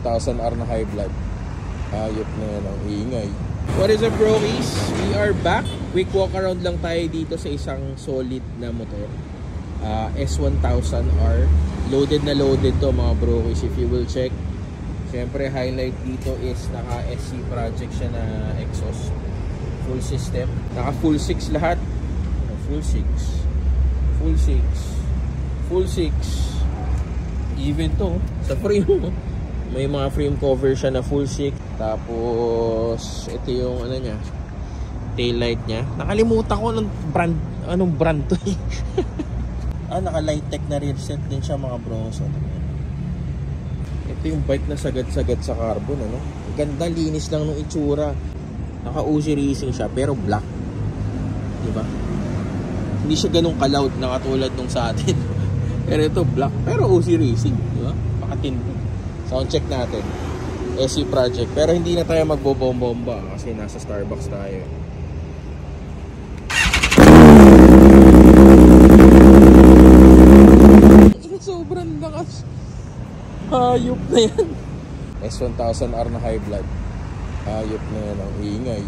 S1000R na high blood. Hayop na yan ang ingay. What is up, brokies? We are back. Quick walk around lang tayo dito sa isang solid na motor. S1000R. Loaded na loaded to mga brokies, if you will check. Siyempre highlight dito is naka SC project siya na exhaust. Full system. Naka full 6 lahat. Full 6. Full 6. Full 6. Even to sa frame. May mga frame cover siya na full 6. Tapos ito yung ano niya, tail light niya. Nakalimutan ko anong brand to eh. Naka Lightech na rear set din siya mga bro. So, ito yung bike na sagad-sagad sa carbon, ano? Ganda, linis lang nung itsura. Naka Uzi Racing siya pero black. Diba? Hindi siya ganun ka-loud na katulad nung sa atin. Pero ito black, pero Uzi Racing, diba? Pakatindi. Sound check natin. SC project. Pero hindi na tayo magbobomba kasi nasa Starbucks tayo. Sobrang lakas. Hayop na yan. S1000R na high blood. Hayop na yan ang ingay.